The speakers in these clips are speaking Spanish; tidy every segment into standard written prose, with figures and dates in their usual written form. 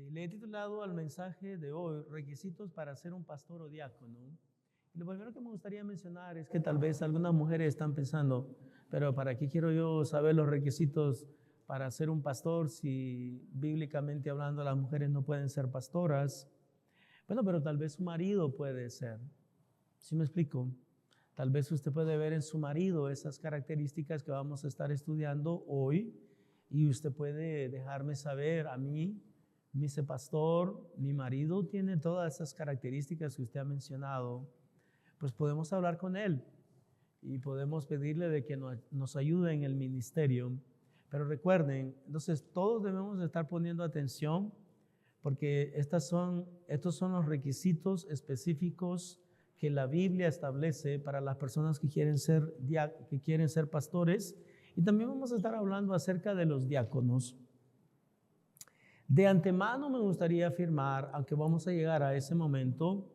Le he titulado al mensaje de hoy, requisitos para ser un pastor o diácono. Y lo primero que me gustaría mencionar es que tal vez algunas mujeres están pensando, pero ¿para qué quiero yo saber los requisitos para ser un pastor si bíblicamente hablando las mujeres no pueden ser pastoras? Bueno, pero tal vez su marido puede ser. ¿Sí me explico? Tal vez usted puede ver en su marido esas características que vamos a estar estudiando hoy y usted puede dejarme saber a mí. Me dice, pastor, mi marido tiene todas esas características que usted ha mencionado. Pues podemos hablar con él y podemos pedirle de que nos ayude en el ministerio. Pero recuerden, entonces todos debemos estar poniendo atención porque estos son los requisitos específicos que la Biblia establece para las personas que quieren ser pastores. Y también vamos a estar hablando acerca de los diáconos. De antemano me gustaría afirmar, aunque vamos a llegar a ese momento,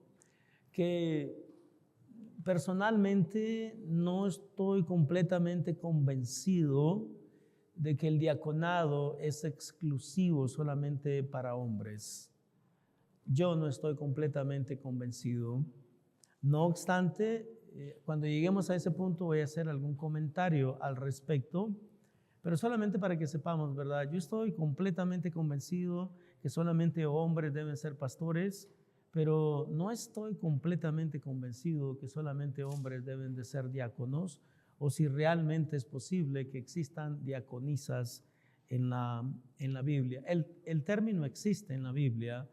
que personalmente no estoy completamente convencido de que el diaconado es exclusivo solamente para hombres. Yo no estoy completamente convencido. No obstante, cuando lleguemos a ese punto voy a hacer algún comentario al respecto. Pero solamente para que sepamos, ¿verdad? Yo estoy completamente convencido que solamente hombres deben ser pastores, pero no estoy completamente convencido que solamente hombres deben de ser diáconos, o si realmente es posible que existan diaconisas en la Biblia. El término existe en la Biblia.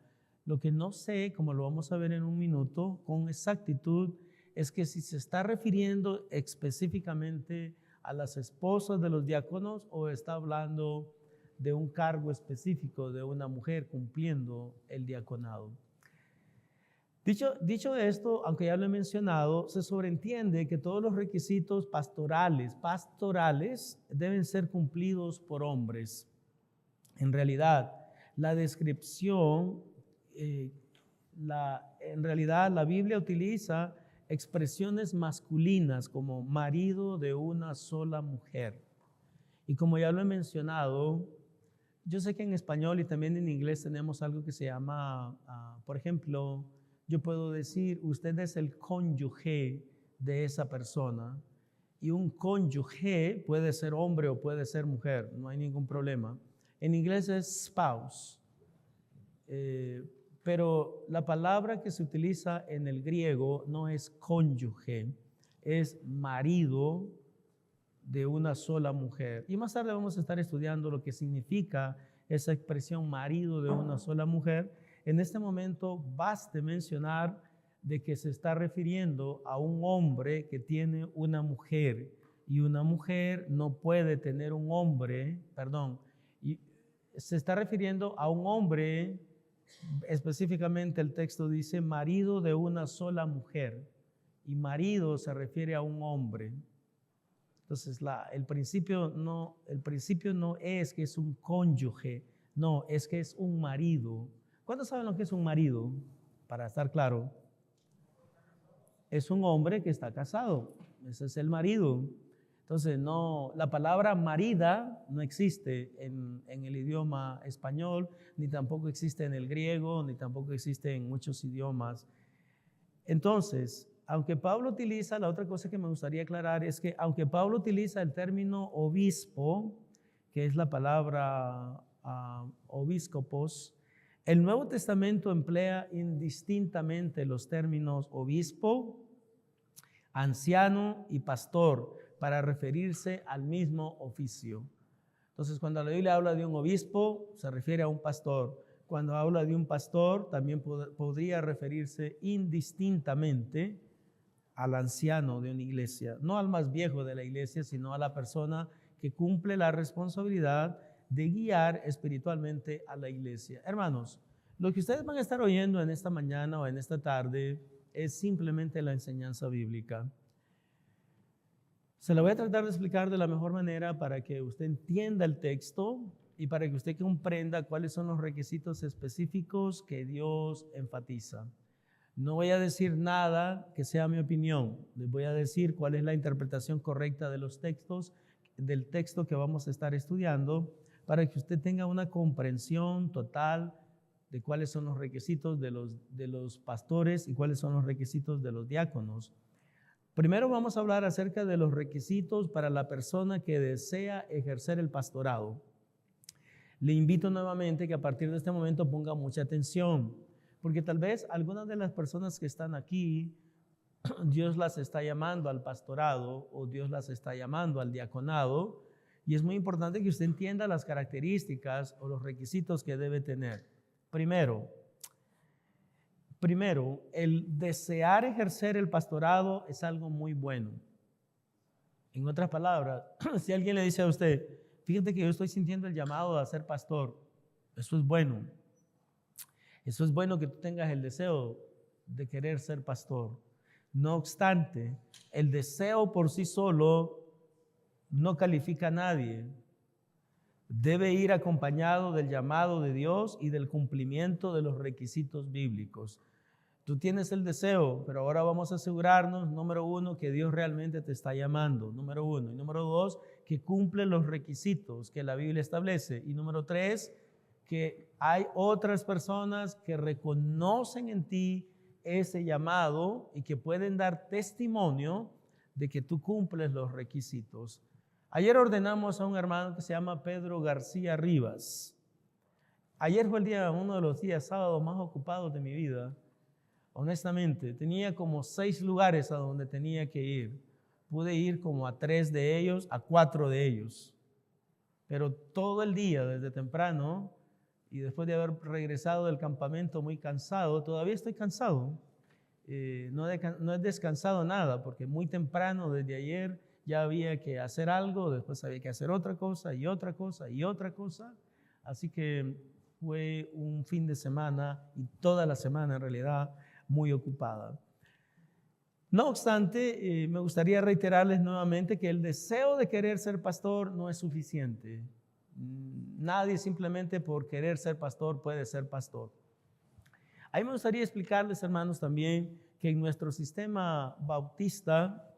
Lo que no sé, como lo vamos a ver en un minuto, con exactitud, es que si se está refiriendo específicamente a las esposas de los diáconos o está hablando de un cargo específico de una mujer cumpliendo el diaconado. Dicho esto, aunque ya lo he mencionado, se sobreentiende que todos los requisitos pastorales deben ser cumplidos por hombres. En realidad, la descripción, en realidad la Biblia utiliza expresiones masculinas como marido de una sola mujer. Y como ya lo he mencionado, yo sé que en español y también en inglés tenemos algo que se llama, por ejemplo, yo puedo decir, usted es el cónyuge de esa persona. Y un cónyuge puede ser hombre o puede ser mujer, no hay ningún problema. En inglés es spouse. Pero la palabra que se utiliza en el griego no es cónyuge, es marido de una sola mujer. Y más tarde vamos a estar estudiando lo que significa esa expresión marido de una sola mujer. En este momento baste mencionar de que se está refiriendo a un hombre que tiene una mujer y una mujer no puede tener un hombre, y se está refiriendo a un hombre. Específicamente el texto dice marido de una sola mujer y marido se refiere a un hombre. Entonces el principio no es que es un cónyuge, no, es que es un marido. ¿Cuántos saben lo que es un marido? Para estar claro, es un hombre que está casado, ese es el marido. Entonces, la palabra marida no existe en el idioma español, ni tampoco existe en el griego, ni tampoco existe en muchos idiomas. Entonces, aunque Pablo utiliza, la otra cosa que me gustaría aclarar es que aunque Pablo utiliza el término obispo, que es la palabra obíscopos, el Nuevo Testamento emplea indistintamente los términos obispo, anciano y pastor para referirse al mismo oficio. Entonces, cuando la Biblia habla de un obispo, se refiere a un pastor. Cuando habla de un pastor, también podría referirse indistintamente al anciano de una iglesia. No al más viejo de la iglesia, sino a la persona que cumple la responsabilidad de guiar espiritualmente a la iglesia. Hermanos, lo que ustedes van a estar oyendo en esta mañana o en esta tarde es simplemente la enseñanza bíblica. Se la voy a tratar de explicar de la mejor manera para que usted entienda el texto y para que usted comprenda cuáles son los requisitos específicos que Dios enfatiza. No voy a decir nada que sea mi opinión. Les voy a decir cuál es la interpretación correcta de los textos, del texto que vamos a estar estudiando, para que usted tenga una comprensión total de cuáles son los requisitos de los pastores y cuáles son los requisitos de los diáconos. Primero vamos a hablar acerca de los requisitos para la persona que desea ejercer el pastorado. Le invito nuevamente que a partir de este momento ponga mucha atención, porque tal vez algunas de las personas que están aquí, Dios las está llamando al pastorado o Dios las está llamando al diaconado, y es muy importante que usted entienda las características o los requisitos que debe tener. Primero, el desear ejercer el pastorado es algo muy bueno. En otras palabras, si alguien le dice a usted, fíjate que yo estoy sintiendo el llamado a ser pastor, eso es bueno. Eso es bueno que tú tengas el deseo de querer ser pastor. No obstante, el deseo por sí solo no califica a nadie. Debe ir acompañado del llamado de Dios y del cumplimiento de los requisitos bíblicos. Tú tienes el deseo, pero ahora vamos a asegurarnos, número uno, que Dios realmente te está llamando, número uno. Y número dos, que cumple los requisitos que la Biblia establece. Y número tres, que hay otras personas que reconocen en ti ese llamado y que pueden dar testimonio de que tú cumples los requisitos. Ayer ordenamos a un hermano que se llama Pedro García Rivas. Ayer fue uno de los días sábados más ocupados de mi vida. Honestamente, tenía como 6 lugares a donde tenía que ir. Pude ir como a 3 de ellos, a 4 de ellos. Pero todo el día, desde temprano, y después de haber regresado del campamento muy cansado, todavía estoy cansado. No he descansado nada, porque muy temprano, desde ayer, ya había que hacer algo, después había que hacer otra cosa y otra cosa y otra cosa. Así que fue un fin de semana y toda la semana en realidad muy ocupada. No obstante, me gustaría reiterarles nuevamente que el deseo de querer ser pastor no es suficiente. Nadie simplemente por querer ser pastor puede ser pastor. A mí me gustaría explicarles, hermanos, también que en nuestro sistema bautista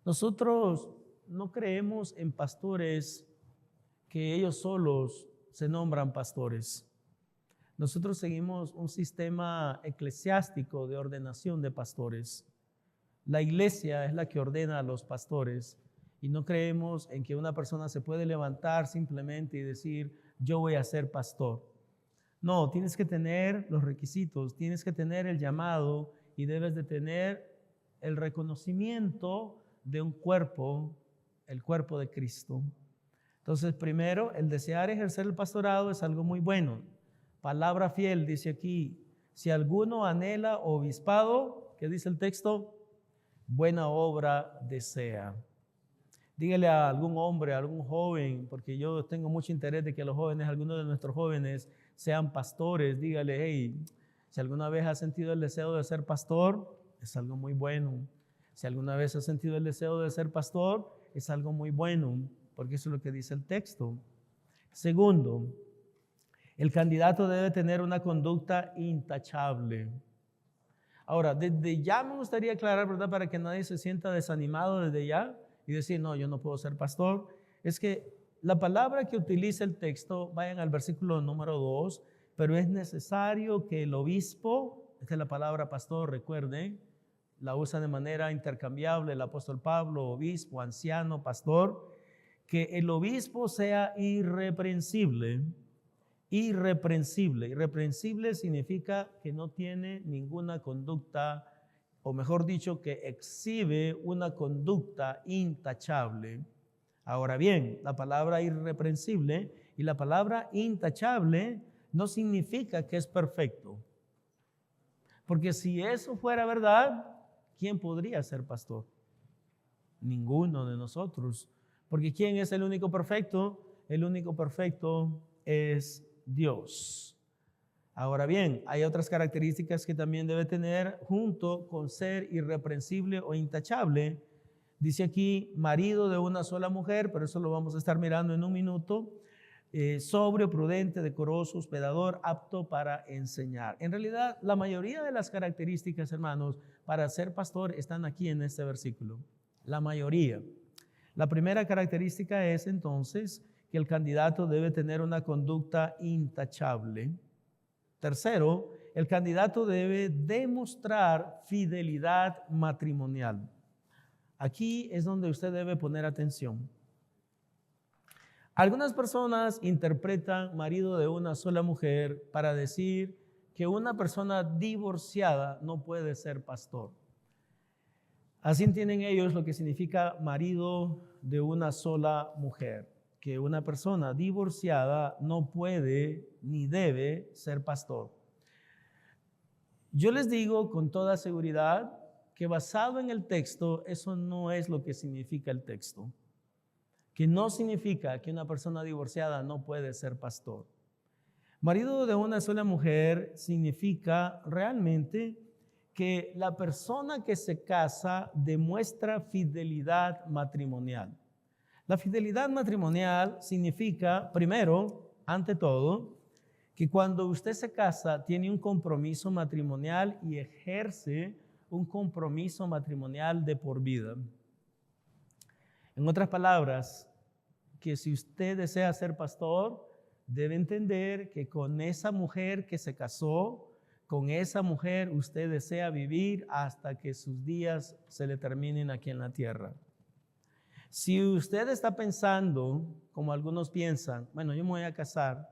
nosotros no creemos en pastores que ellos solos se nombran pastores. Nosotros seguimos un sistema eclesiástico de ordenación de pastores. La iglesia es la que ordena a los pastores y no creemos en que una persona se puede levantar simplemente y decir, yo voy a ser pastor. No, tienes que tener los requisitos, tienes que tener el llamado y debes de tener el reconocimiento de un cuerpo, el cuerpo de Cristo. Entonces, primero, el desear ejercer el pastorado es algo muy bueno. Palabra fiel, dice aquí, si alguno anhela obispado, ¿qué dice el texto? Buena obra desea. Dígale a algún hombre, a algún joven, porque yo tengo mucho interés de que los jóvenes, algunos de nuestros jóvenes, sean pastores. Dígale, hey, si alguna vez has sentido el deseo de ser pastor, es algo muy bueno. Si alguna vez has sentido el deseo de ser pastor, es algo muy bueno, porque eso es lo que dice el texto. Segundo, el candidato debe tener una conducta intachable. Ahora, desde ya me gustaría aclarar, ¿verdad? Para que nadie se sienta desanimado desde ya y decir, no, yo no puedo ser pastor. Es que la palabra que utiliza el texto, vayan al versículo número 2, pero es necesario que el obispo, esta es la palabra pastor, recuerden, la usa de manera intercambiable el apóstol Pablo, obispo, anciano, pastor, que el obispo sea irreprensible. Irreprensible. Irreprensible significa que no tiene ninguna conducta, o mejor dicho, que exhibe una conducta intachable. Ahora bien, la palabra irreprensible y la palabra intachable no significa que es perfecto. Porque si eso fuera verdad, ¿quién podría ser pastor? Ninguno de nosotros. Porque ¿quién es el único perfecto? El único perfecto es Dios. Ahora bien, hay otras características que también debe tener junto con ser irreprensible o intachable. Dice aquí, marido de una sola mujer, pero eso lo vamos a estar mirando en un minuto. Sobrio, prudente, decoroso, hospedador, apto para enseñar. En realidad, la mayoría de las características, hermanos, para ser pastor están aquí en este versículo. La mayoría. La primera característica es entonces que el candidato debe tener una conducta intachable. Tercero, el candidato debe demostrar fidelidad matrimonial. Aquí es donde usted debe poner atención. Algunas personas interpretan marido de una sola mujer para decir que una persona divorciada no puede ser pastor. Así entienden ellos lo que significa marido de una sola mujer, que una persona divorciada no puede ni debe ser pastor. Yo les digo con toda seguridad que basado en el texto, eso no es lo que significa el texto. Que no significa que una persona divorciada no puede ser pastor. Marido de una sola mujer significa realmente que la persona que se casa demuestra fidelidad matrimonial. La fidelidad matrimonial significa, primero, ante todo, que cuando usted se casa tiene un compromiso matrimonial y ejerce un compromiso matrimonial de por vida. En otras palabras, que si usted desea ser pastor, debe entender que con esa mujer que se casó, con esa mujer usted desea vivir hasta que sus días se le terminen aquí en la tierra. Si usted está pensando, como algunos piensan, bueno, yo me voy a casar,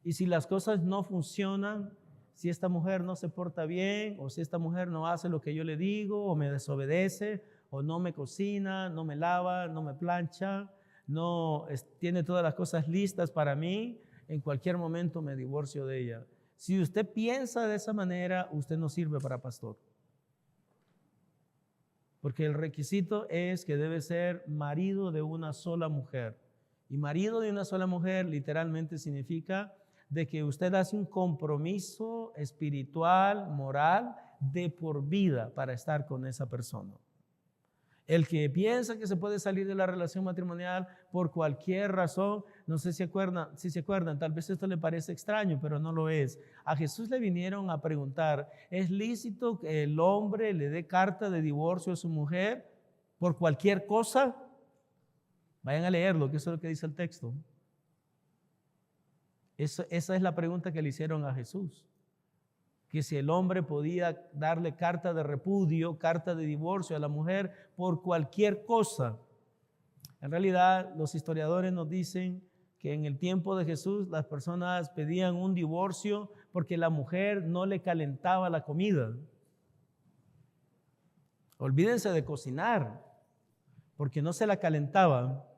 y si las cosas no funcionan, si esta mujer no se porta bien, o si esta mujer no hace lo que yo le digo, o me desobedece, o no me cocina, no me lava, no me plancha, no tiene todas las cosas listas para mí, en cualquier momento me divorcio de ella. Si usted piensa de esa manera, usted no sirve para pastor. Porque el requisito es que debe ser marido de una sola mujer. Y marido de una sola mujer literalmente significa de que usted hace un compromiso espiritual, moral, de por vida para estar con esa persona. El que piensa que se puede salir de la relación matrimonial por cualquier razón, no sé si se acuerdan, tal vez esto le parece extraño, pero no lo es. A Jesús le vinieron a preguntar, ¿es lícito que el hombre le dé carta de divorcio a su mujer por cualquier cosa? Vayan a leerlo, que eso es lo que dice el texto. Esa es la pregunta que le hicieron a Jesús. Que si el hombre podía darle carta de repudio, carta de divorcio a la mujer por cualquier cosa. En realidad, los historiadores nos dicen que en el tiempo de Jesús las personas pedían un divorcio porque la mujer no le calentaba la comida. Olvídense de cocinar, porque no se la calentaba.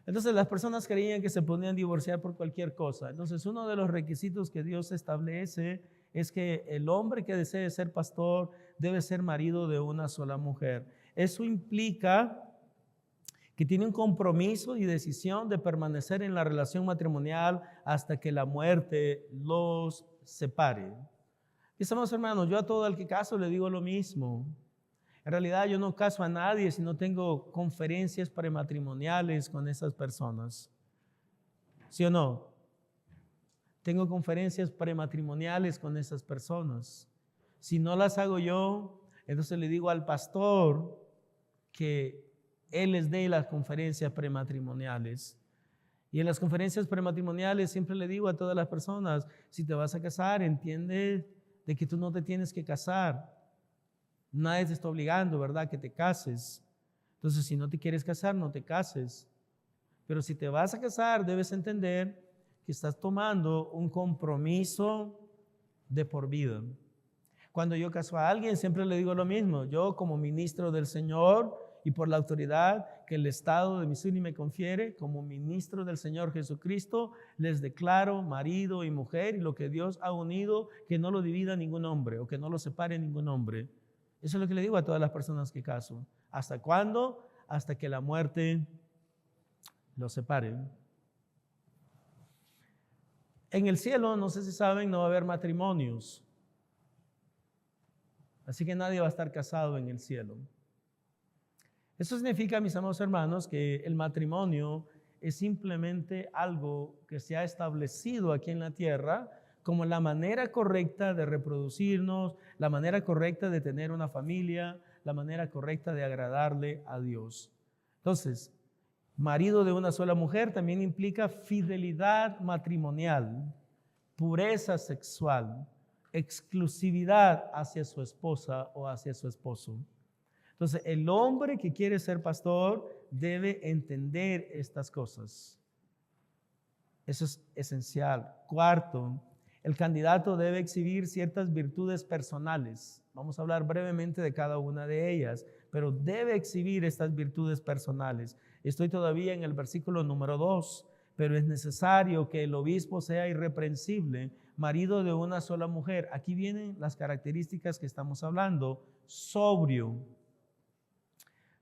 Entonces las personas creían que se podían divorciar por cualquier cosa. Entonces uno de los requisitos que Dios establece es que el hombre que desee ser pastor debe ser marido de una sola mujer. Eso implica que tiene un compromiso y decisión de permanecer en la relación matrimonial hasta que la muerte los separe. Mis amados hermanos, yo a todo el que caso le digo lo mismo. En realidad yo no caso a nadie si no tengo conferencias prematrimoniales con esas personas. ¿Sí o no? Tengo conferencias prematrimoniales con esas personas. Si no las hago yo, entonces le digo al pastor que él les dé las conferencias prematrimoniales. Y en las conferencias prematrimoniales siempre le digo a todas las personas, si te vas a casar, entiende de que tú no te tienes que casar. Nadie te está obligando, ¿verdad?, que te cases. Entonces, si no te quieres casar, no te cases. Pero si te vas a casar, debes entender que estás tomando un compromiso de por vida. Cuando yo caso a alguien, siempre le digo lo mismo. Yo, como ministro del Señor y por la autoridad que el Estado de Missouri me confiere, como ministro del Señor Jesucristo, les declaro marido y mujer, y lo que Dios ha unido, que no lo divida ningún hombre o que no lo separe ningún hombre. Eso es lo que le digo a todas las personas que caso. ¿Hasta cuándo? Hasta que la muerte los separe. En el cielo, no sé si saben, no va a haber matrimonios. Así que nadie va a estar casado en el cielo. Eso significa, mis amados hermanos, que el matrimonio es simplemente algo que se ha establecido aquí en la tierra como la manera correcta de reproducirnos, la manera correcta de tener una familia, la manera correcta de agradarle a Dios. Entonces, marido de una sola mujer también implica fidelidad matrimonial. pureza sexual, exclusividad hacia su esposa o hacia su esposo. Entonces, el hombre que quiere ser pastor debe entender estas cosas. Eso es esencial. Cuarto, el candidato debe exhibir ciertas virtudes personales. Vamos a hablar brevemente de cada una de ellas, pero debe exhibir estas virtudes personales. Estoy todavía en el versículo número 2, pero es necesario que el obispo sea irreprensible, marido de una sola mujer. Aquí vienen las características que estamos hablando. Sobrio.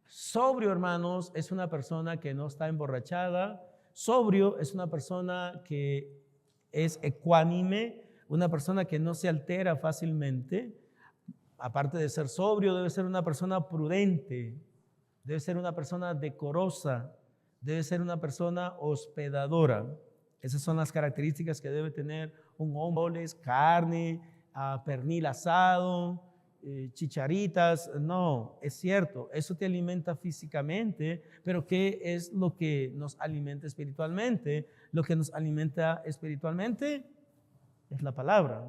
Sobrio, hermanos, es una persona que no está emborrachada. Sobrio es una persona que es ecuánime, una persona que no se altera fácilmente. Aparte de ser sobrio, debe ser una persona prudente, debe ser una persona decorosa, debe ser una persona hospedadora. Esas son las características que debe tener un hombre: carne, pernil asado, chicharitas. No, es cierto, eso te alimenta físicamente, pero ¿qué es lo que nos alimenta espiritualmente? Lo que nos alimenta espiritualmente es la palabra.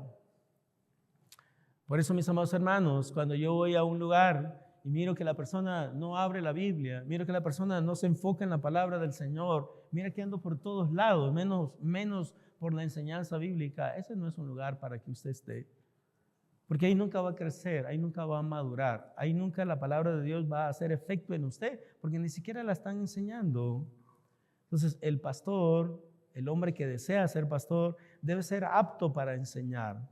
Por eso, mis amados hermanos, cuando yo voy a un lugar y miro que la persona no abre la Biblia, miro que la persona no se enfoca en la palabra del Señor, mira que ando por todos lados, menos por la enseñanza bíblica, ese no es un lugar para que usted esté. Porque ahí nunca va a crecer, ahí nunca va a madurar, ahí nunca la palabra de Dios va a hacer efecto en usted, porque ni siquiera la están enseñando. Entonces, el pastor, el hombre que desea ser pastor, debe ser apto para enseñar.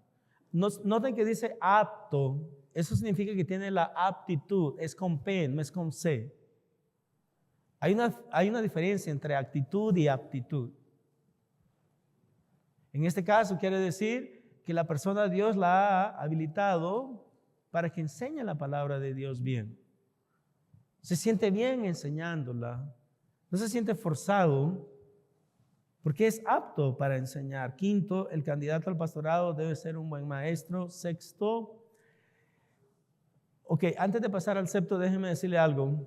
Noten que dice apto, eso significa que tiene la aptitud, es con P, no es con C. Hay una diferencia entre actitud y aptitud. En este caso quiere decir que la persona Dios la ha habilitado para que enseñe la palabra de Dios bien. Se siente bien enseñándola, no se siente forzado, porque es apto para enseñar. Quinto, el candidato al pastorado debe ser un buen maestro. Sexto, antes de pasar al sexto, déjenme decirle algo.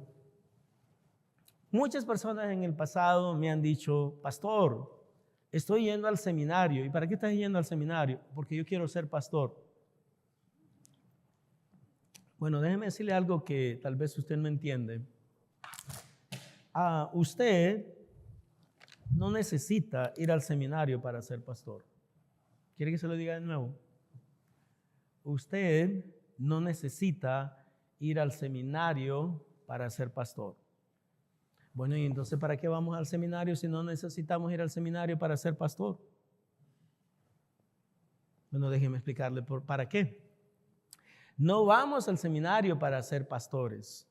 Muchas personas en el pasado me han dicho: pastor, estoy yendo al seminario. ¿Y para qué estás yendo al seminario? Porque yo quiero ser pastor. Bueno, déjeme decirle algo que tal vez usted no entiende. Usted no necesita ir al seminario para ser pastor. ¿Quiere que se lo diga de nuevo? Usted no necesita ir al seminario para ser pastor. Bueno, y entonces, ¿para qué vamos al seminario si no necesitamos ir al seminario para ser pastor? Bueno, déjeme explicarle para qué. No vamos al seminario para ser pastores.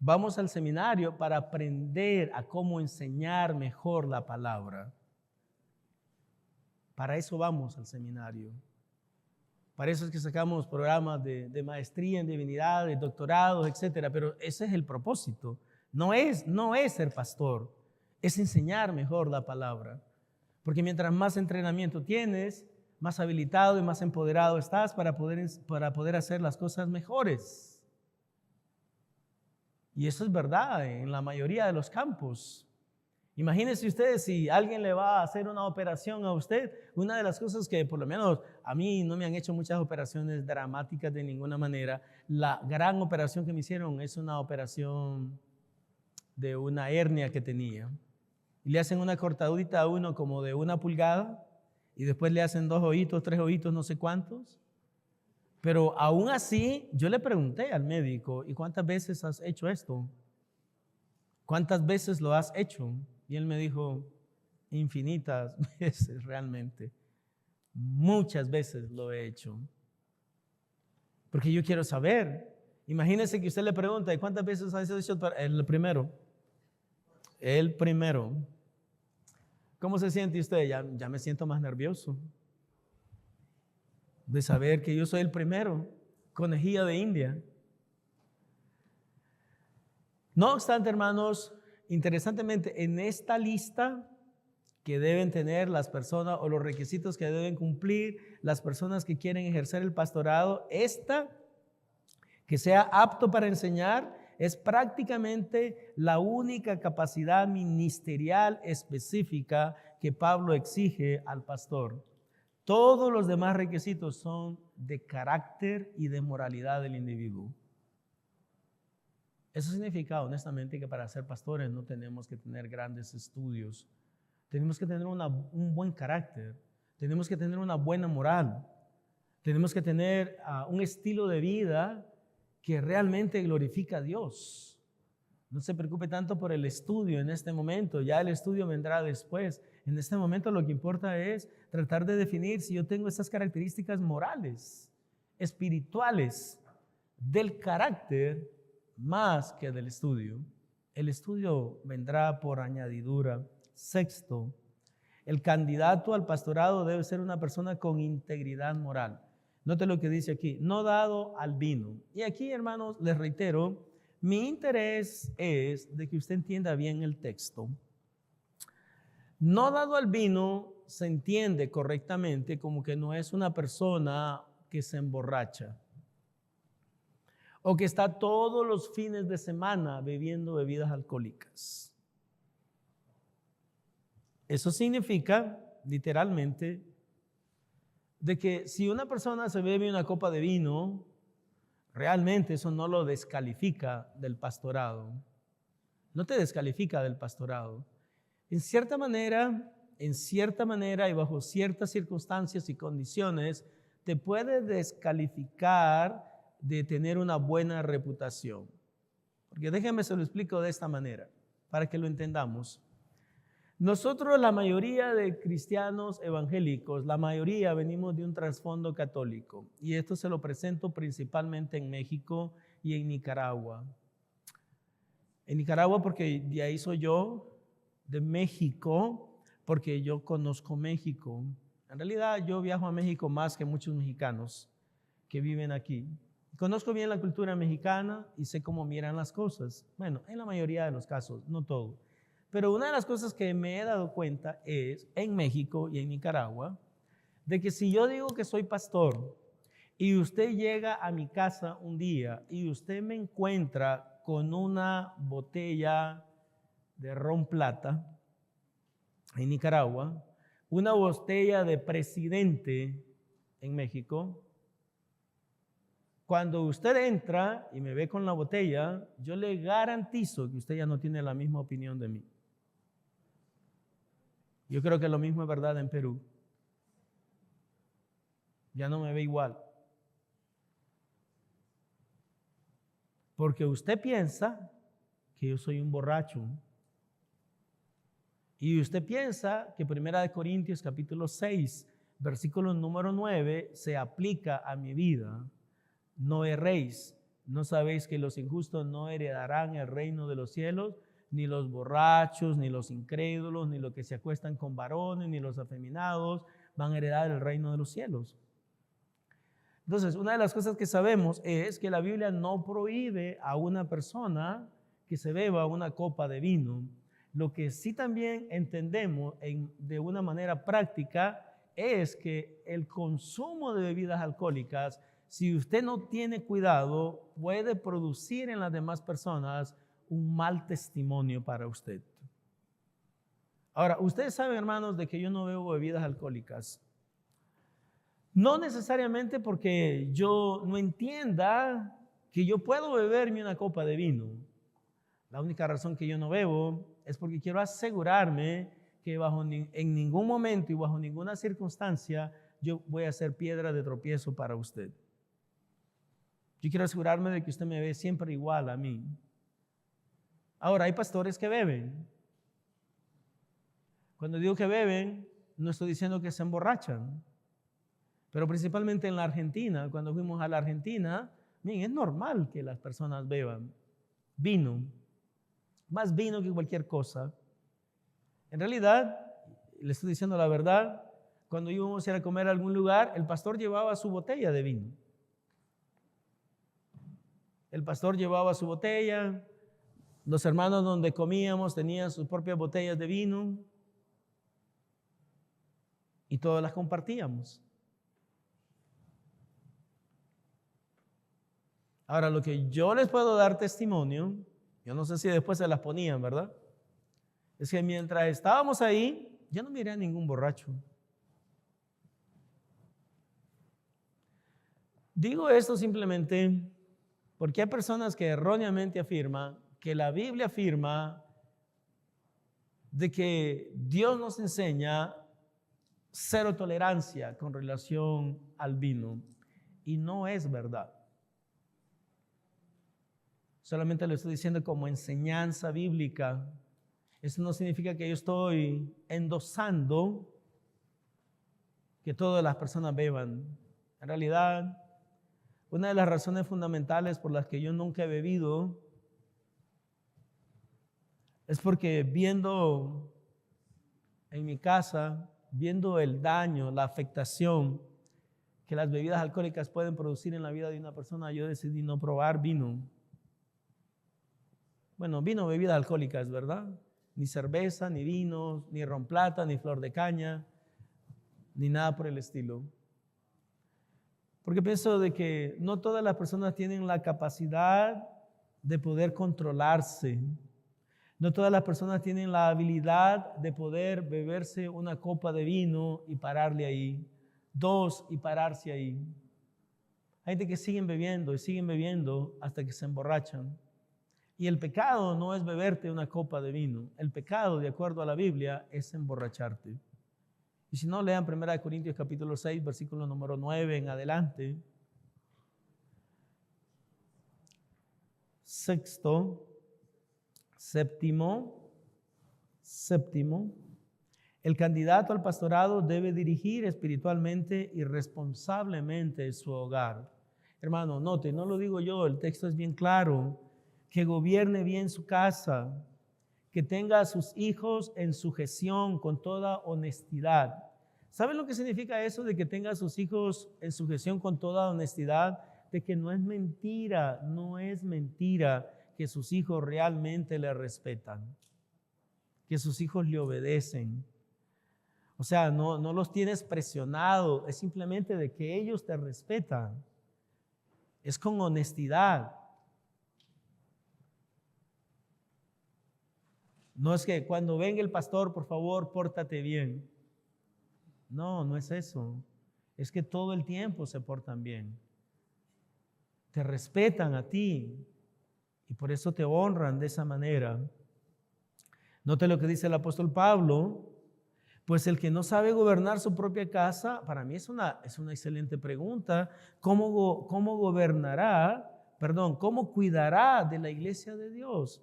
Vamos al seminario para aprender a cómo enseñar mejor la palabra. Para eso vamos al seminario. Para eso es que sacamos programas de maestría en divinidad, de doctorados, etcétera. Pero ese es el propósito. No es ser pastor, es enseñar mejor la palabra. Porque mientras más entrenamiento tienes, más habilitado y más empoderado estás para poder hacer las cosas mejores. Y eso es verdad en la mayoría de los campos. Imagínense ustedes si alguien le va a hacer una operación a usted. Una de las cosas que por lo menos a mí no me han hecho muchas operaciones dramáticas de ninguna manera. La gran operación que me hicieron es una operación de una hernia que tenía. Y le hacen una cortadita a uno como de 1 pulgada y después le hacen 2 ojitos, 3 ojitos, no sé cuántos. Pero aún así, yo le pregunté al médico: ¿y cuántas veces has hecho esto? ¿Cuántas veces lo has hecho? Y él me dijo: infinitas veces realmente. Muchas veces lo he hecho. Porque yo quiero saber. Imagínese que usted le pregunta: ¿y cuántas veces has hecho el primero? El primero. ¿Cómo se siente usted? Ya me siento más nervioso de saber que yo soy el primero, conejilla de India. No obstante, hermanos, interesantemente, en esta lista que deben tener las personas o los requisitos que deben cumplir las personas que quieren ejercer el pastorado, que sea apto para enseñar, es prácticamente la única capacidad ministerial específica que Pablo exige al pastor. Todos los demás requisitos son de carácter y de moralidad del individuo. Eso significa, honestamente, que para ser pastores no tenemos que tener grandes estudios. Tenemos que tener un buen carácter. Tenemos que tener una buena moral. Tenemos que tener un estilo de vida que realmente glorifica a Dios. No se preocupe tanto por el estudio en este momento. Ya el estudio vendrá después. En este momento lo que importa es tratar de definir si yo tengo esas características morales, espirituales, del carácter, más que del estudio. El estudio vendrá por añadidura. Sexto, el candidato al pastorado debe ser una persona con integridad moral. Note lo que dice aquí, no dado al vino. Y aquí, hermanos, les reitero, mi interés es de que usted entienda bien el texto. No dado al vino se entiende correctamente como que no es una persona que se emborracha o que está todos los fines de semana bebiendo bebidas alcohólicas. Eso significa, literalmente, de que si una persona se bebe una copa de vino, realmente eso no lo descalifica del pastorado. No te descalifica del pastorado. En cierta manera y bajo ciertas circunstancias y condiciones, te puede descalificar de tener una buena reputación. Porque déjenme se lo explico de esta manera, para que lo entendamos. Nosotros, la mayoría de cristianos evangélicos, la mayoría venimos de un trasfondo católico. Y esto se lo presento principalmente en México y en Nicaragua. En Nicaragua porque de ahí soy yo, de México porque yo conozco México. En realidad yo viajo a México más que muchos mexicanos que viven aquí. Conozco bien la cultura mexicana y sé cómo miran las cosas. Bueno, en la mayoría de los casos, no todo. Pero una de las cosas que me he dado cuenta es, en México y en Nicaragua, de que si yo digo que soy pastor y usted llega a mi casa un día y usted me encuentra con una botella de ron plata en Nicaragua, una botella de Presidente en México, cuando usted entra y me ve con la botella, yo le garantizo que usted ya no tiene la misma opinión de mí. Yo creo que lo mismo es verdad en Perú. Ya no me ve igual. Porque usted piensa que yo soy un borracho. Y usted piensa que 1 Corintios capítulo 6, versículo número 9, se aplica a mi vida. No erréis, no sabéis que los injustos no heredarán el reino de los cielos, ni los borrachos, ni los incrédulos, ni los que se acuestan con varones, ni los afeminados van a heredar el reino de los cielos. Entonces, una de las cosas que sabemos es que la Biblia no prohíbe a una persona que se beba una copa de vino. Lo que sí también entendemos de una manera práctica es que el consumo de bebidas alcohólicas, si usted no tiene cuidado, puede producir en las demás personas un mal testimonio para usted. Ahora, ustedes saben, hermanos, de que yo no bebo bebidas alcohólicas. No necesariamente porque yo no entienda que yo puedo beberme una copa de vino. La única razón que yo no bebo es porque quiero asegurarme que en ningún momento y bajo ninguna circunstancia yo voy a ser piedra de tropiezo para usted. Yo quiero asegurarme de que usted me ve siempre igual a mí. Ahora, hay pastores que beben. Cuando digo que beben, no estoy diciendo que se emborrachan. Pero principalmente en la Argentina, cuando fuimos a la Argentina, miren, es normal que las personas beban vino, más vino que cualquier cosa. En realidad, le estoy diciendo la verdad, cuando íbamos a ir a comer a algún lugar, el pastor llevaba su botella de vino. El pastor llevaba su botella, los hermanos donde comíamos tenían sus propias botellas de vino y todas las compartíamos. Ahora, lo que yo les puedo dar testimonio, yo no sé si después se las ponían, ¿verdad? Es que mientras estábamos ahí, yo no miré a ningún borracho. Digo esto simplemente porque hay personas que erróneamente afirman que la Biblia afirma de que Dios nos enseña cero tolerancia con relación al vino, y no es verdad. Solamente lo estoy diciendo como enseñanza bíblica. Eso no significa que yo estoy endosando que todas las personas beban. En realidad, una de las razones fundamentales por las que yo nunca he bebido es porque viendo en mi casa, viendo el daño, la afectación que las bebidas alcohólicas pueden producir en la vida de una persona, yo decidí no probar vino. Bueno, vino, bebidas alcohólicas, ¿verdad? Ni cerveza, ni vino, ni ron plata, ni flor de caña, ni nada por el estilo. Porque pienso de que no todas las personas tienen la capacidad de poder controlarse. No todas las personas tienen la habilidad de poder beberse una copa de vino y pararle ahí, 2 y pararse ahí. Hay gente que siguen bebiendo hasta que se emborrachan. Y el pecado no es beberte una copa de vino. El pecado, de acuerdo a la Biblia, es emborracharte. Y si no, lean 1 Corintios capítulo 6, versículo número 9 en adelante. Séptimo, el candidato al pastorado debe dirigir espiritualmente y responsablemente su hogar. Hermano, note, no lo digo yo, el texto es bien claro, que gobierne bien su casa, que tenga a sus hijos en sujeción con toda honestidad. ¿Saben lo que significa eso de que tenga a sus hijos en sujeción con toda honestidad? De que no es mentira que sus hijos realmente le respetan, que sus hijos le obedecen. O sea, no los tienes presionado, es simplemente de que ellos te respetan. Es con honestidad. No es que cuando venga el pastor, por favor, pórtate bien. No, no es eso. Es que todo el tiempo se portan bien. Te respetan a ti y por eso te honran de esa manera. Note lo que dice el apóstol Pablo. Pues el que no sabe gobernar su propia casa, para mí es una excelente pregunta. ¿Cómo cuidará de la iglesia de Dios?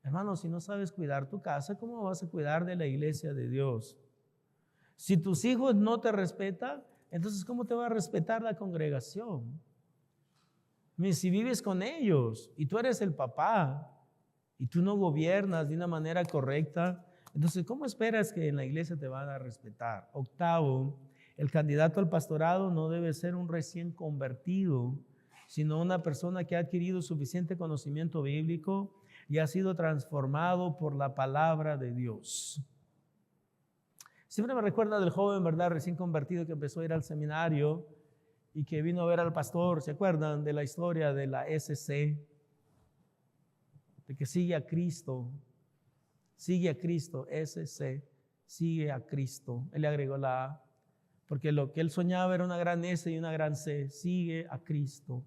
Hermano, si no sabes cuidar tu casa, ¿cómo vas a cuidar de la iglesia de Dios? Si tus hijos no te respetan, entonces ¿cómo te va a respetar la congregación? Si vives con ellos y tú eres el papá y tú no gobiernas de una manera correcta, entonces ¿cómo esperas que en la iglesia te van a respetar? Octavo, el candidato al pastorado no debe ser un recién convertido, sino una persona que ha adquirido suficiente conocimiento bíblico y ha sido transformado por la palabra de Dios. Siempre me recuerda del joven, ¿verdad?, recién convertido que empezó a ir al seminario y que vino a ver al pastor. ¿Se acuerdan de la historia de la SC? De que sigue a Cristo, SC, sigue a Cristo. Él le agregó la A, porque lo que él soñaba era una gran S y una gran C. Sigue a Cristo.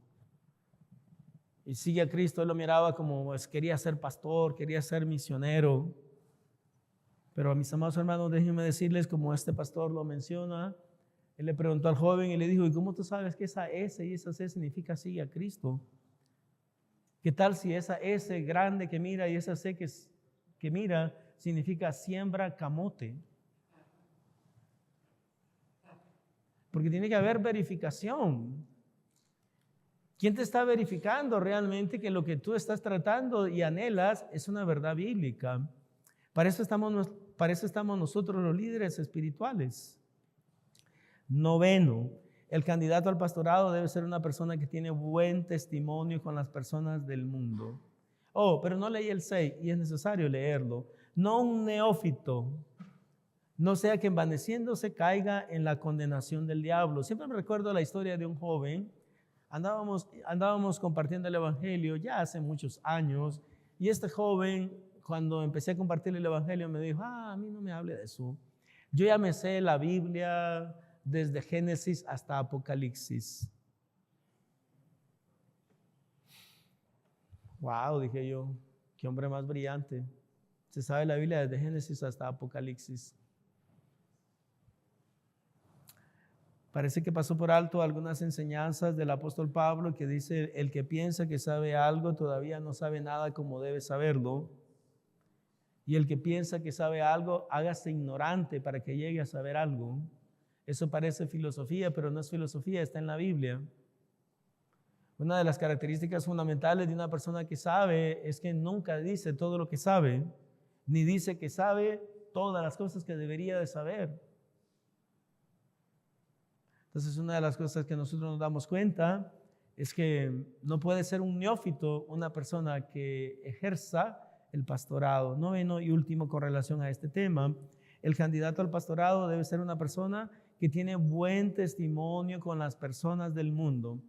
Y sigue a Cristo, él lo miraba como quería ser pastor, quería ser misionero. Pero a mis amados hermanos, déjenme decirles, como este pastor lo menciona, él le preguntó al joven y le dijo, ¿y cómo tú sabes que esa S y esa C significa sigue a Cristo? ¿Qué tal si esa S grande que mira y esa C que mira significa siembra camote? Porque tiene que haber verificación. ¿Quién te está verificando realmente que lo que tú estás tratando y anhelas es una verdad bíblica? Para eso estamos nosotros los líderes espirituales. Noveno, el candidato al pastorado debe ser una persona que tiene buen testimonio con las personas del mundo. Pero no leí el 6 y es necesario leerlo. No un neófito, no sea que envaneciéndose caiga en la condenación del diablo. Siempre me recuerdo la historia de un joven. Andábamos compartiendo el evangelio ya hace muchos años y este joven, cuando empecé a compartir el evangelio, me dijo, a mí no me hable de eso. Yo ya me sé la Biblia desde Génesis hasta Apocalipsis. Wow, dije yo, qué hombre más brillante. Se sabe la Biblia desde Génesis hasta Apocalipsis. Parece que pasó por alto algunas enseñanzas del apóstol Pablo que dice, el que piensa que sabe algo todavía no sabe nada como debe saberlo. Y el que piensa que sabe algo, hágase ignorante para que llegue a saber algo. Eso parece filosofía, pero no es filosofía, está en la Biblia. Una de las características fundamentales de una persona que sabe es que nunca dice todo lo que sabe, ni dice que sabe todas las cosas que debería de saber. Entonces, una de las cosas que nosotros nos damos cuenta es que no puede ser un neófito una persona que ejerza el pastorado. Noveno y último con relación a este tema, el candidato al pastorado debe ser una persona que tiene buen testimonio con las personas del mundo.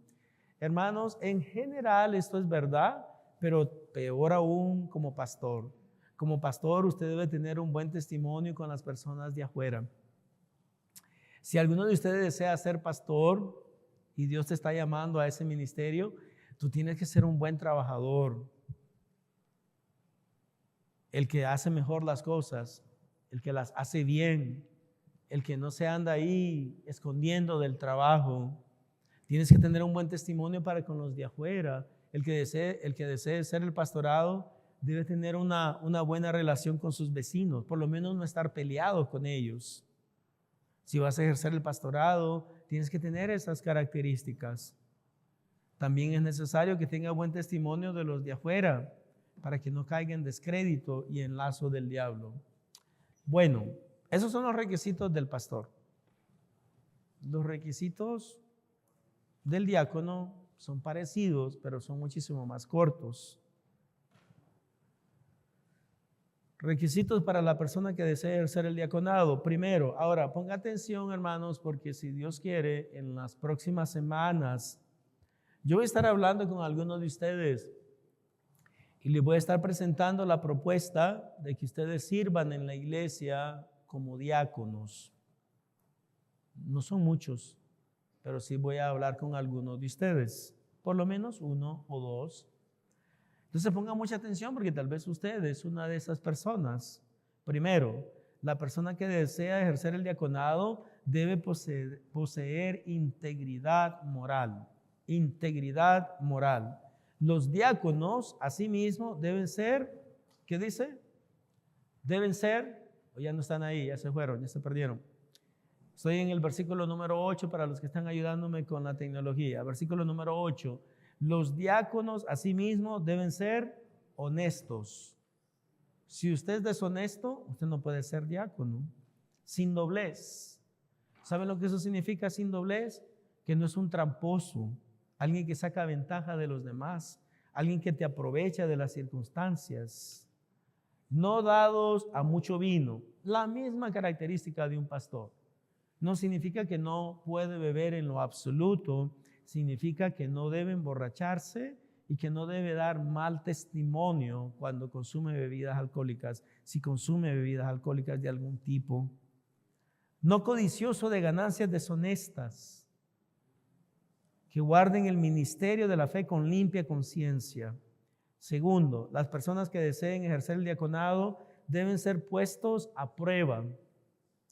Hermanos, en general esto es verdad, pero peor aún como pastor. Como pastor usted debe tener un buen testimonio con las personas de afuera. Si alguno de ustedes desea ser pastor y Dios te está llamando a ese ministerio, tú tienes que ser un buen trabajador. El que hace mejor las cosas, el que las hace bien, el que no se anda ahí escondiendo del trabajo. Tienes que tener un buen testimonio para con los de afuera. El que desee ser el pastorado debe tener una buena relación con sus vecinos, por lo menos no estar peleado con ellos. Si vas a ejercer el pastorado, tienes que tener esas características. También es necesario que tenga buen testimonio de los de afuera para que no caiga en descrédito y en lazo del diablo. Bueno, esos son los requisitos del pastor. Los requisitos del diácono son parecidos, pero son muchísimo más cortos. Requisitos para la persona que desea ejercer el diaconado. Primero, ahora ponga atención, hermanos, porque si Dios quiere, en las próximas semanas, yo voy a estar hablando con algunos de ustedes y les voy a estar presentando la propuesta de que ustedes sirvan en la iglesia como diáconos. No son muchos, pero sí voy a hablar con algunos de ustedes, por lo menos uno o dos. Entonces ponga mucha atención porque tal vez usted es una de esas personas. Primero, la persona que desea ejercer el diaconado debe poseer integridad moral. Integridad moral. Los diáconos, asimismo, deben ser, ¿qué dice? Deben ser, o ya no están ahí, ya se fueron, ya se perdieron. Estoy en el versículo número 8 para los que están ayudándome con la tecnología. Versículo número 8. Los diáconos, asimismo, deben ser honestos. Si usted es deshonesto, usted no puede ser diácono. Sin doblez. ¿Saben lo que eso significa sin doblez? Que no es un tramposo, alguien que saca ventaja de los demás, alguien que te aprovecha de las circunstancias. No dados a mucho vino, la misma característica de un pastor. No significa que no puede beber en lo absoluto, significa que no debe emborracharse y que no debe dar mal testimonio cuando consume bebidas alcohólicas, si consume bebidas alcohólicas de algún tipo. No codicioso de ganancias deshonestas, que guarden el ministerio de la fe con limpia conciencia. Segundo, las personas que deseen ejercer el diaconado deben ser puestos a prueba.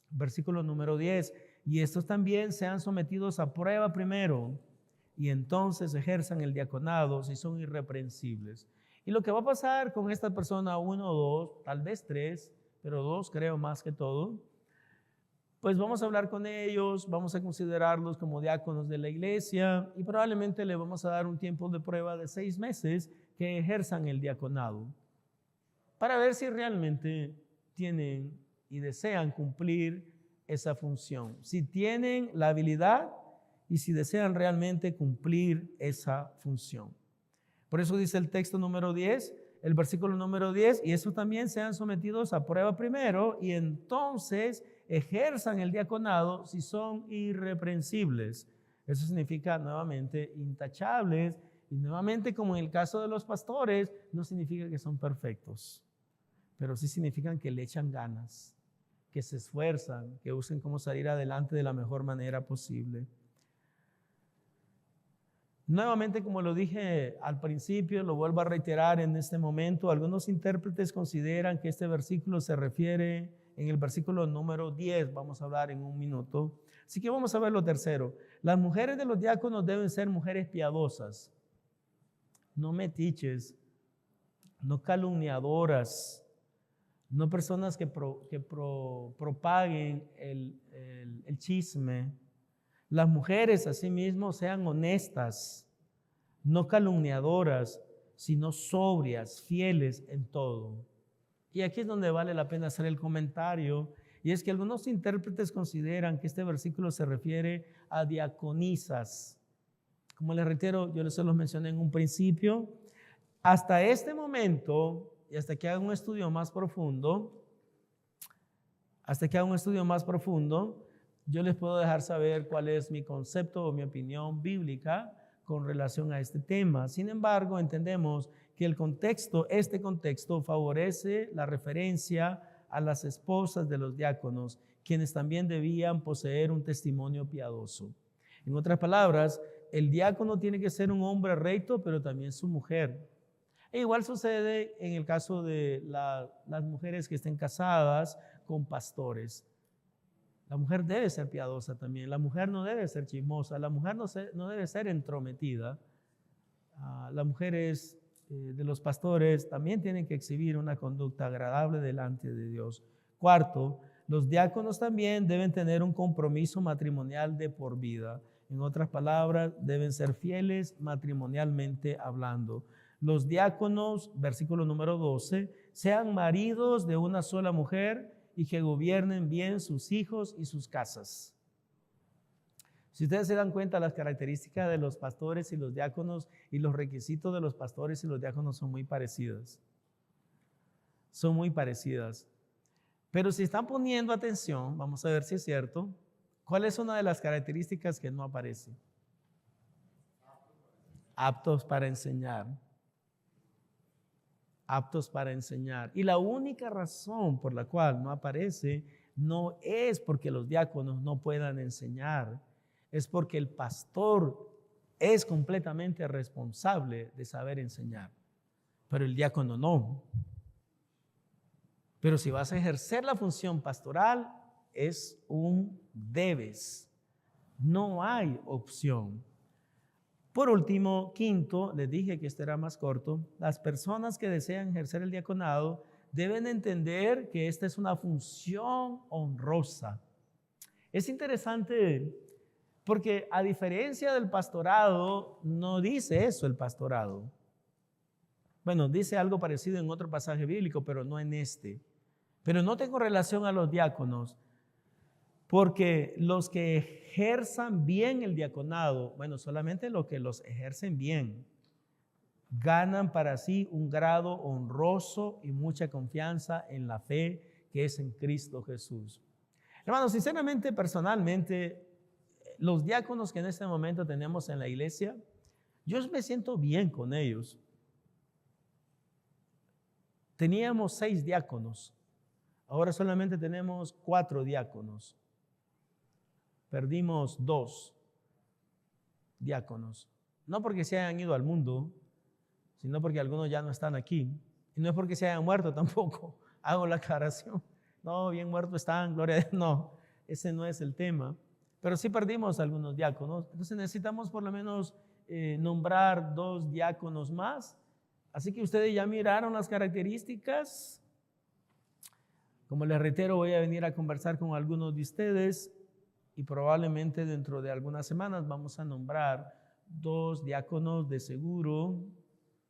Versículo número 10. Y estos también sean sometidos a prueba primero, y entonces ejerzan el diaconado si son irreprensibles. Y lo que va a pasar con esta persona, uno o dos, tal vez tres, pero dos creo más que todo, pues vamos a hablar con ellos, vamos a considerarlos como diáconos de la iglesia y probablemente le vamos a dar un tiempo de prueba de 6 meses que ejerzan el diaconado para ver si realmente tienen y desean cumplir esa función, si tienen la habilidad y si desean realmente cumplir esa función. Por eso dice el texto número 10, el versículo número 10, y eso también sean sometidos a prueba primero y entonces ejerzan el diaconado si son irreprensibles. Eso significa nuevamente intachables y nuevamente, como en el caso de los pastores, no significa que son perfectos, pero sí significan que le echan ganas, que se esfuerzan, que busquen cómo salir adelante de la mejor manera posible. Nuevamente, como lo dije al principio, lo vuelvo a reiterar en este momento, algunos intérpretes consideran que este versículo se refiere en el versículo número 10, vamos a hablar en un minuto. Así que vamos a ver lo tercero. Las mujeres de los diáconos deben ser mujeres piadosas, no metiches, no calumniadoras, no personas que propaguen el chisme. Las mujeres asimismo sean honestas, no calumniadoras, sino sobrias, fieles en todo. Y aquí es donde vale la pena hacer el comentario, y es que algunos intérpretes consideran que este versículo se refiere a diaconisas. Como les reitero, yo se los mencioné en un principio, hasta este momento, y hasta que haga un estudio más profundo, yo les puedo dejar saber cuál es mi concepto o mi opinión bíblica con relación a este tema. Sin embargo, entendemos que este contexto favorece la referencia a las esposas de los diáconos, quienes también debían poseer un testimonio piadoso. En otras palabras, el diácono tiene que ser un hombre recto, pero también su mujer. E igual sucede en el caso de las mujeres que estén casadas con pastores. La mujer debe ser piadosa también, la mujer no debe ser chismosa, la mujer no debe ser entrometida. Las mujeres de los pastores también tienen que exhibir una conducta agradable delante de Dios. Cuarto, los diáconos también deben tener un compromiso matrimonial de por vida. En otras palabras, deben ser fieles matrimonialmente hablando. Los diáconos, versículo número 12, sean maridos de una sola mujer y que gobiernen bien sus hijos y sus casas. Si ustedes se dan cuenta, las características de los pastores y los diáconos y los requisitos de los pastores y los diáconos son muy parecidas. Son muy parecidas. Pero si están poniendo atención, vamos a ver si es cierto, ¿cuál es una de las características que no aparece? Aptos para enseñar. Aptos para enseñar. Y la única razón por la cual no aparece no es porque los diáconos no puedan enseñar, es porque el pastor es completamente responsable de saber enseñar, pero el diácono no. Pero si vas a ejercer la función pastoral, es un debes. No hay opción. Por último, quinto, les dije que este era más corto, las personas que desean ejercer el diaconado deben entender que esta es una función honrosa. Es interesante porque a diferencia del pastorado, no dice eso el pastorado. Bueno, dice algo parecido en otro pasaje bíblico, pero no en este. Pero no tengo relación a los diáconos. Porque los que ejerzan bien el diaconado, bueno, solamente los que los ejercen bien, ganan para sí un grado honroso y mucha confianza en la fe que es en Cristo Jesús. Hermanos, sinceramente, personalmente, los diáconos que en este momento tenemos en la iglesia, yo me siento bien con ellos. Teníamos 6 diáconos, ahora solamente tenemos 4 diáconos. Perdimos 2 diáconos, no porque se hayan ido al mundo, sino porque algunos ya no están aquí. Y no es porque se hayan muerto tampoco, hago la aclaración. No, bien muertos están, gloria a Dios. No, ese no es el tema. Pero sí perdimos algunos diáconos, entonces necesitamos por lo menos nombrar 2 diáconos más. Así que ustedes ya miraron las características. Como les reitero, voy a venir a conversar con algunos de ustedes y probablemente dentro de algunas semanas vamos a nombrar 2 diáconos de seguro,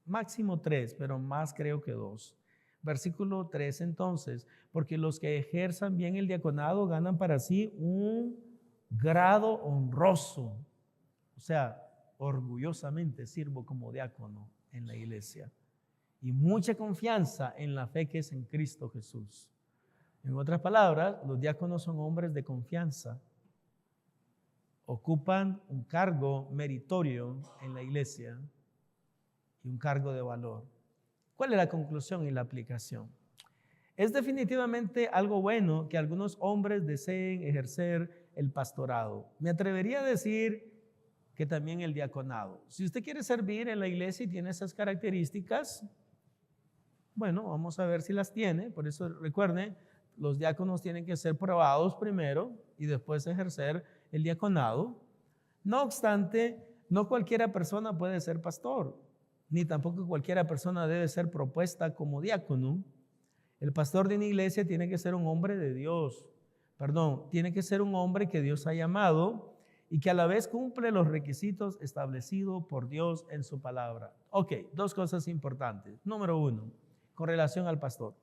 máximo 3, pero más creo que 2. Versículo 3 entonces, porque los que ejerzan bien el diaconado ganan para sí un grado honroso. O sea, orgullosamente sirvo como diácono en la iglesia. Y mucha confianza en la fe que es en Cristo Jesús. En otras palabras, los diáconos son hombres de confianza. Ocupan un cargo meritorio en la iglesia y un cargo de valor. ¿Cuál es la conclusión y la aplicación? Es definitivamente algo bueno que algunos hombres deseen ejercer el pastorado. Me atrevería a decir que también el diaconado. Si usted quiere servir en la iglesia y tiene esas características, bueno, vamos a ver si las tiene. Por eso recuerden, los diáconos tienen que ser probados primero y después ejercer el diaconado. No obstante, no cualquiera persona puede ser pastor, ni tampoco cualquiera persona debe ser propuesta como diácono. El pastor de una iglesia tiene que ser un hombre de Dios. Tiene que ser un hombre que Dios ha llamado y que a la vez cumple los requisitos establecidos por Dios en su palabra. Ok, dos cosas importantes. Número uno, con relación al pastor.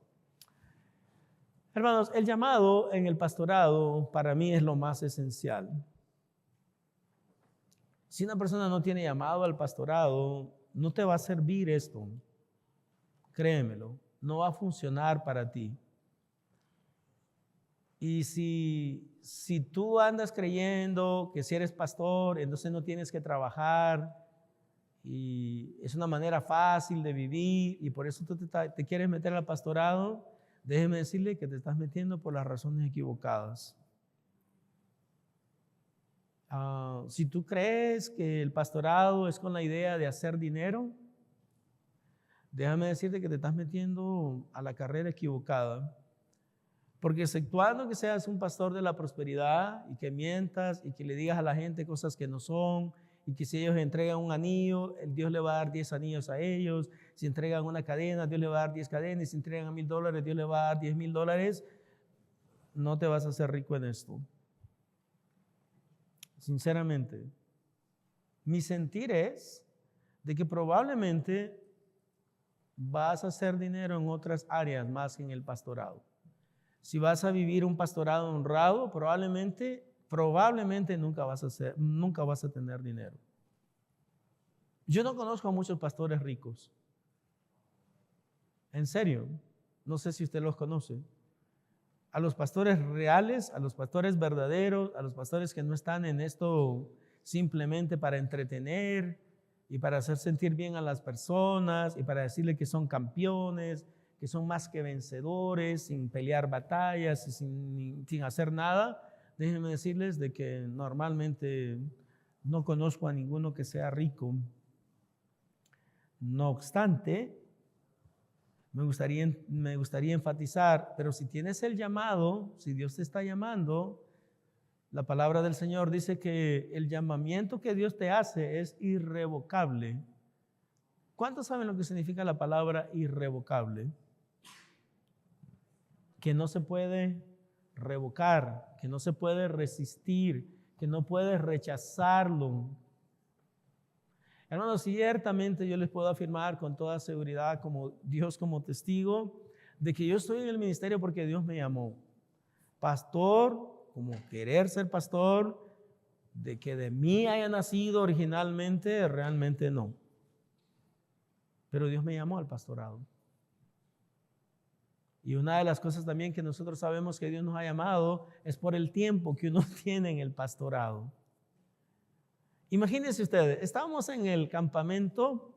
Hermanos, el llamado en el pastorado para mí es lo más esencial. Si una persona no tiene llamado al pastorado, no te va a servir esto. Créemelo, no va a funcionar para ti. Y si tú andas creyendo que si eres pastor, entonces no tienes que trabajar y es una manera fácil de vivir y por eso tú te quieres meter al pastorado, déjeme decirle que te estás metiendo por las razones equivocadas. Si tú crees que el pastorado es con la idea de hacer dinero, déjame decirte que te estás metiendo a la carrera equivocada. Porque exceptuando que seas un pastor de la prosperidad y que mientas y que le digas a la gente cosas que no son y que si ellos entregan un anillo, Dios le va a dar 10 anillos a ellos. Si entregan una cadena, Dios le va a dar 10 cadenas. Si entregan $1,000, Dios le va a dar $10,000. No te vas a hacer rico en esto. Sinceramente, mi sentir es de que probablemente vas a hacer dinero en otras áreas más que en el pastorado. Si vas a vivir un pastorado honrado, probablemente nunca vas a tener dinero. Yo no conozco a muchos pastores ricos. En serio, no sé si usted los conoce. A los pastores reales, a los pastores verdaderos, a los pastores que no están en esto simplemente para entretener y para hacer sentir bien a las personas y para decirle que son campeones, que son más que vencedores, sin pelear batallas y sin hacer nada. Déjenme decirles de que normalmente no conozco a ninguno que sea rico. No obstante, me gustaría enfatizar, pero si tienes el llamado, si Dios te está llamando, la palabra del Señor dice que el llamamiento que Dios te hace es irrevocable. ¿Cuántos saben lo que significa la palabra irrevocable? Que no se puede revocar, que no se puede resistir, que no puedes rechazarlo. Hermanos, ciertamente yo les puedo afirmar con toda seguridad, como Dios como testigo, de que yo estoy en el ministerio porque Dios me llamó. Pastor, como querer ser pastor, de que de mí haya nacido originalmente, realmente no. Pero Dios me llamó al pastorado. Y una de las cosas también que nosotros sabemos que Dios nos ha llamado es por el tiempo que uno tiene en el pastorado. Imagínense ustedes, estábamos en el campamento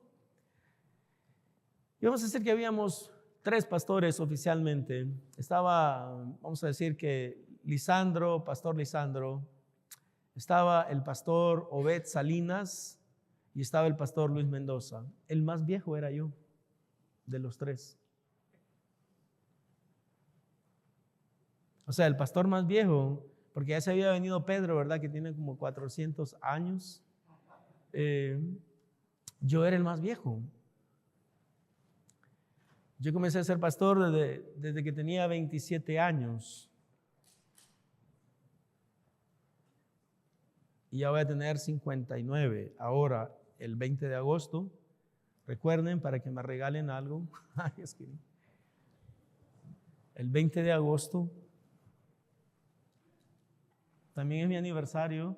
y vamos a decir que habíamos 3 pastores oficialmente. Estaba, vamos a decir que pastor Lisandro, estaba el pastor Obed Salinas y estaba el pastor Luis Mendoza. El más viejo era yo, de los 3. O sea, el pastor más viejo, porque ya se había venido Pedro, ¿verdad? Que tiene como 400 años. Yo era el más viejo. Yo comencé a ser pastor desde que tenía 27 años. Y ya voy a tener 59 ahora, el 20 de agosto. Recuerden, para que me regalen algo. El 20 de agosto también es mi aniversario.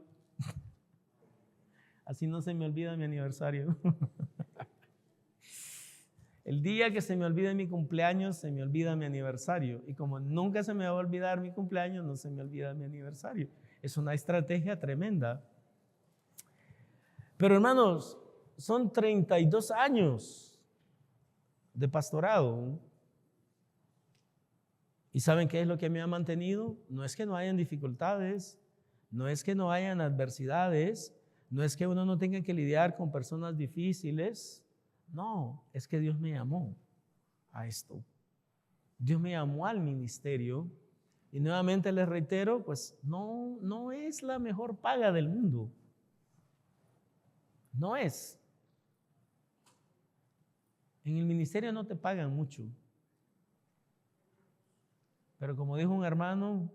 Así no se me olvida mi aniversario. El día que se me olvide mi cumpleaños, se me olvida mi aniversario. Y como nunca se me va a olvidar mi cumpleaños, no se me olvida mi aniversario. Es una estrategia tremenda. Pero hermanos, son 32 años de pastorado. ¿Y saben qué es lo que me ha mantenido? No es que no hayan dificultades, no es que no hayan adversidades, No es que uno no tenga que lidiar con personas difíciles. No, es que Dios me llamó a esto. Dios me llamó al ministerio. Y nuevamente les reitero, pues no es la mejor paga del mundo. No es. En el ministerio no te pagan mucho. Pero como dijo un hermano,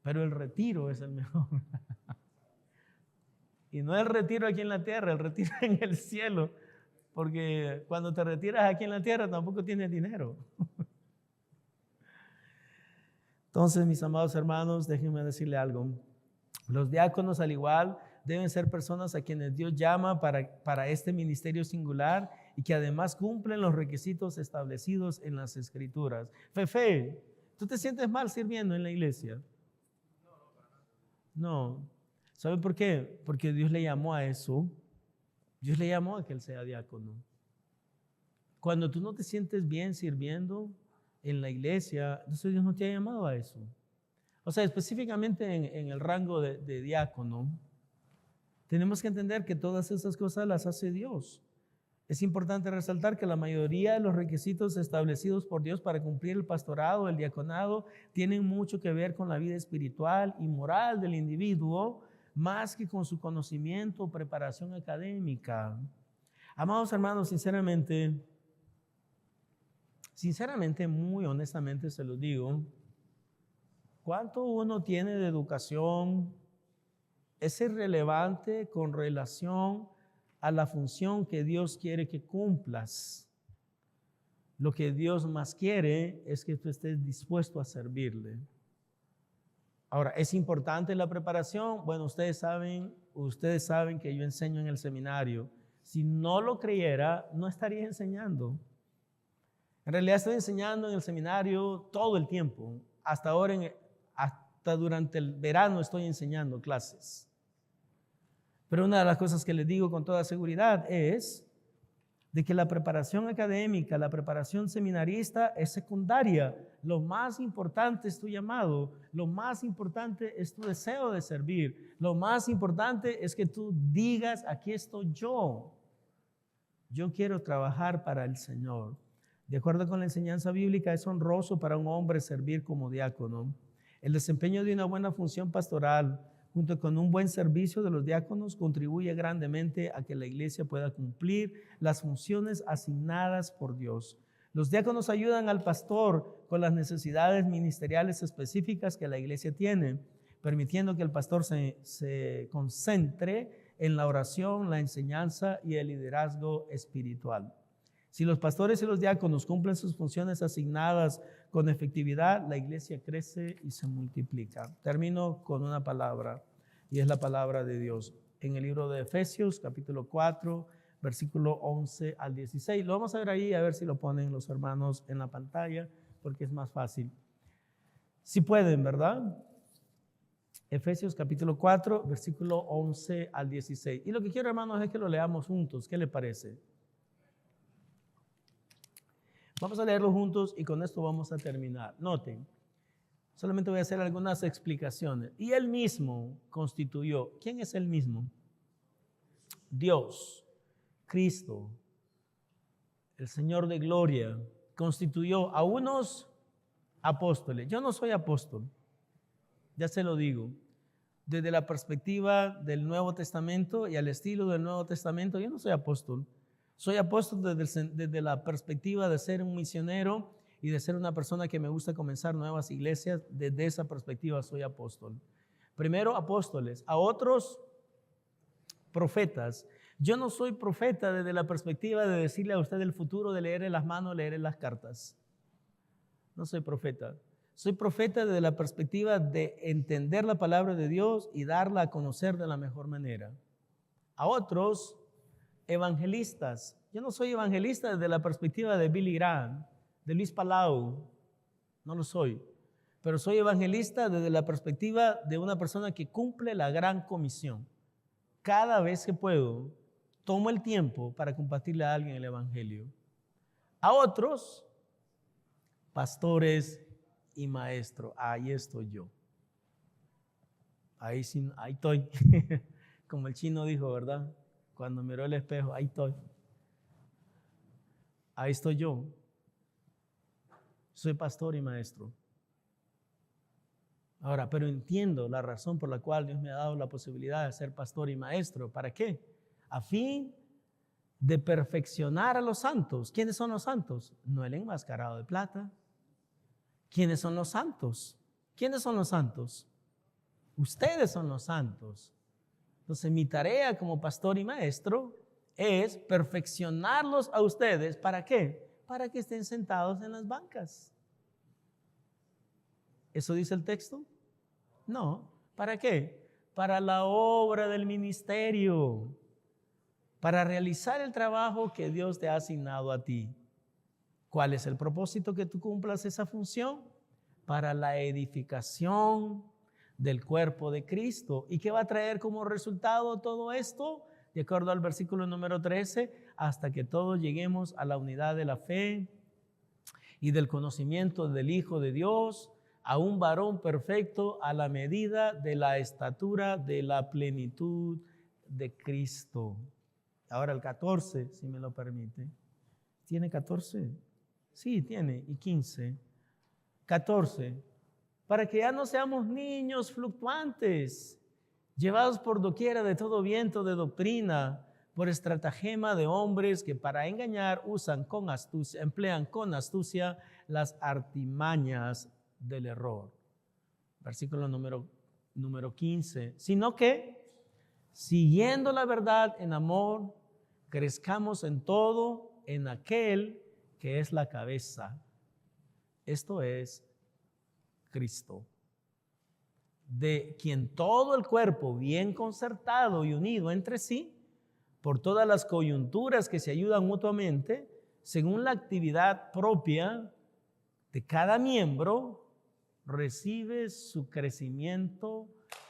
pero el retiro es el mejor. Y no el retiro aquí en la tierra, el retiro en el cielo. Porque cuando te retiras aquí en la tierra tampoco tienes dinero. Entonces, mis amados hermanos, déjenme decirle algo. Los diáconos, al igual, deben ser personas a quienes Dios llama para este ministerio singular y que además cumplen los requisitos establecidos en las Escrituras. Fefe, ¿tú te sientes mal sirviendo en la iglesia? No. ¿Sabe por qué? Porque Dios le llamó a eso. Dios le llamó a que él sea diácono. Cuando tú no te sientes bien sirviendo en la iglesia, entonces Dios no te ha llamado a eso. O sea, específicamente en el rango de diácono, tenemos que entender que todas esas cosas las hace Dios. Es importante resaltar que la mayoría de los requisitos establecidos por Dios para cumplir el pastorado, el diaconado, tienen mucho que ver con la vida espiritual y moral del individuo, más que con su conocimiento o preparación académica. Amados hermanos, sinceramente, muy honestamente se lo digo, ¿cuánto uno tiene de educación es irrelevante con relación a la función que Dios quiere que cumplas? Lo que Dios más quiere es que tú estés dispuesto a servirle. Ahora, ¿es importante la preparación? Bueno, ustedes saben que yo enseño en el seminario. Si no lo creyera, no estaría enseñando. En realidad estoy enseñando en el seminario todo el tiempo. Hasta durante el verano estoy enseñando clases. Pero una de las cosas que les digo con toda seguridad es de que la preparación académica, la preparación seminarista es secundaria. Lo más importante es tu llamado, lo más importante es tu deseo de servir, lo más importante es que tú digas, aquí estoy yo quiero trabajar para el Señor. De acuerdo con la enseñanza bíblica, es honroso para un hombre servir como diácono. El desempeño de una buena función pastoral junto con un buen servicio de los diáconos contribuye grandemente a que la iglesia pueda cumplir las funciones asignadas por Dios. Los diáconos ayudan al pastor con las necesidades ministeriales específicas que la iglesia tiene, permitiendo que el pastor se concentre en la oración, la enseñanza y el liderazgo espiritual. Si los pastores y los diáconos cumplen sus funciones asignadas con efectividad, la iglesia crece y se multiplica. Termino con una palabra, y es la palabra de Dios. En el libro de Efesios, capítulo 4, versículo 11 al 16. Lo vamos a ver ahí, a ver si lo ponen los hermanos en la pantalla, porque es más fácil. Si pueden, ¿verdad? Efesios capítulo 4, versículo 11 al 16. Y lo que quiero, hermanos, es que lo leamos juntos. ¿Qué le parece? Vamos a leerlo juntos y con esto vamos a terminar. Noten, solamente voy a hacer algunas explicaciones. Y él mismo constituyó. ¿Quién es él mismo? Dios, Cristo, el Señor de gloria, constituyó a unos apóstoles. Yo no soy apóstol, ya se lo digo. Desde la perspectiva del Nuevo Testamento y al estilo del Nuevo Testamento, yo no soy apóstol. Soy apóstol desde la perspectiva de ser un misionero y de ser una persona que me gusta comenzar nuevas iglesias. Desde esa perspectiva soy apóstol. Primero apóstoles, a otros profetas. Yo no soy profeta desde la perspectiva de decirle a usted el futuro, de leerle las manos, leerle las cartas. No soy profeta. Soy profeta desde la perspectiva de entender la palabra de Dios y darla a conocer de la mejor manera. A otros evangelistas. Yo no soy evangelista desde la perspectiva de Billy Graham, de Luis Palau, no lo soy, pero soy evangelista desde la perspectiva de una persona que cumple la gran comisión. Cada vez que puedo, tomo el tiempo para compartirle a alguien el evangelio. A otros, pastores y maestros. Ahí estoy yo. Ahí estoy. Como el chino dijo, ¿verdad? Cuando miró el espejo, ahí estoy. Ahí estoy yo. Soy pastor y maestro. Ahora, pero entiendo la razón por la cual Dios me ha dado la posibilidad de ser pastor y maestro. ¿Para qué? A fin de perfeccionar a los santos. ¿Quiénes son los santos? No el enmascarado de plata. ¿Quiénes son los santos? ¿Quiénes son los santos? Ustedes son los santos. Entonces, mi tarea como pastor y maestro es perfeccionarlos a ustedes. ¿Para qué? Para que estén sentados en las bancas. ¿Eso dice el texto? No. ¿Para qué? Para la obra del ministerio. Para realizar el trabajo que Dios te ha asignado a ti. ¿Cuál es el propósito que tú cumplas esa función? Para la edificación del cuerpo de Cristo. ¿Y qué va a traer como resultado todo esto? De acuerdo al versículo número 13, hasta que todos lleguemos a la unidad de la fe y del conocimiento del Hijo de Dios, a un varón perfecto a la medida de la estatura de la plenitud de Cristo. Ahora el 14, si me lo permite. ¿Tiene 14? Sí, tiene. Y 15. 14. Para que ya no seamos niños fluctuantes, llevados por doquiera de todo viento de doctrina, por estratagema de hombres que para engañar emplean con astucia las artimañas del error. Versículo número 15. Sino que, siguiendo la verdad en amor, crezcamos en todo en aquel que es la cabeza. Esto es Cristo, de quien todo el cuerpo, bien concertado y unido entre sí, por todas las coyunturas que se ayudan mutuamente, según la actividad propia de cada miembro, recibe su crecimiento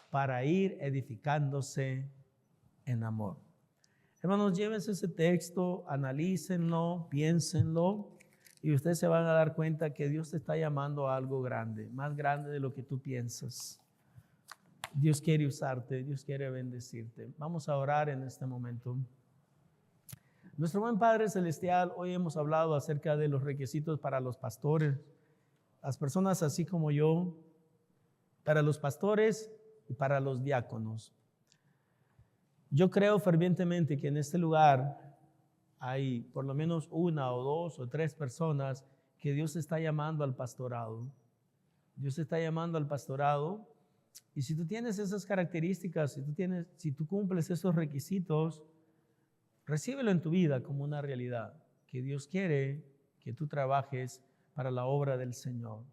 para ir edificándose en amor. Hermanos, llévense ese texto, analícenlo, piénsenlo, y ustedes se van a dar cuenta que Dios te está llamando a algo grande, más grande de lo que tú piensas. Dios quiere usarte, Dios quiere bendecirte. Vamos a orar en este momento. Nuestro buen Padre Celestial, hoy hemos hablado acerca de los requisitos para los pastores, las personas así como yo, para los pastores y para los diáconos. Yo creo fervientemente que en este lugar hay por lo menos una o dos o tres personas que Dios está llamando al pastorado. Dios está llamando al pastorado, y si tú tienes esas características, si tú cumples esos requisitos, recíbelo en tu vida como una realidad, que Dios quiere que tú trabajes para la obra del Señor.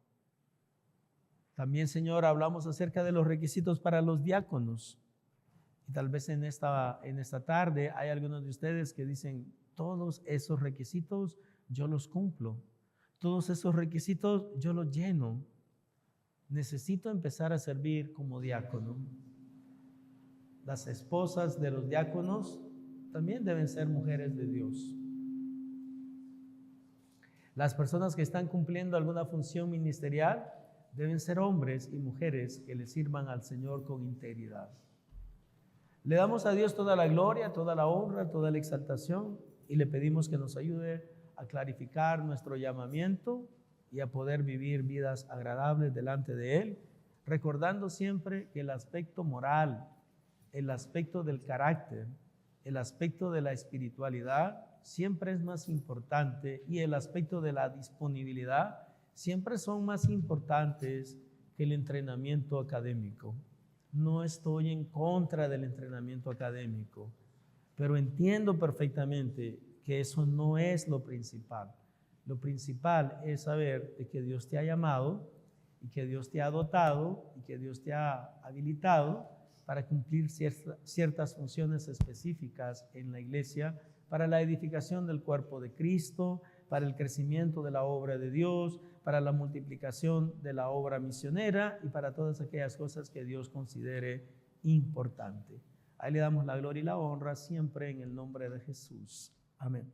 También, Señor, hablamos acerca de los requisitos para los diáconos. Y tal vez en esta tarde hay algunos de ustedes que dicen, todos esos requisitos yo los cumplo. Todos esos requisitos yo los lleno. Necesito empezar a servir como diácono. Las esposas de los diáconos también deben ser mujeres de Dios. Las personas que están cumpliendo alguna función ministerial deben ser hombres y mujeres que le sirvan al Señor con integridad. Le damos a Dios toda la gloria, toda la honra, toda la exaltación, y le pedimos que nos ayude a clarificar nuestro llamamiento y a poder vivir vidas agradables delante de Él, recordando siempre que el aspecto moral, el aspecto del carácter, el aspecto de la espiritualidad siempre es más importante, y el aspecto de la disponibilidad siempre son más importantes que el entrenamiento académico. No estoy en contra del entrenamiento académico, pero entiendo perfectamente que eso no es lo principal. Lo principal es saber de que Dios te ha llamado y que Dios te ha dotado y que Dios te ha habilitado para cumplir ciertas funciones específicas en la iglesia, para la edificación del cuerpo de Cristo, para el crecimiento de la obra de Dios, para la multiplicación de la obra misionera y para todas aquellas cosas que Dios considere importante. Ahí le damos la gloria y la honra siempre en el nombre de Jesús. Amén.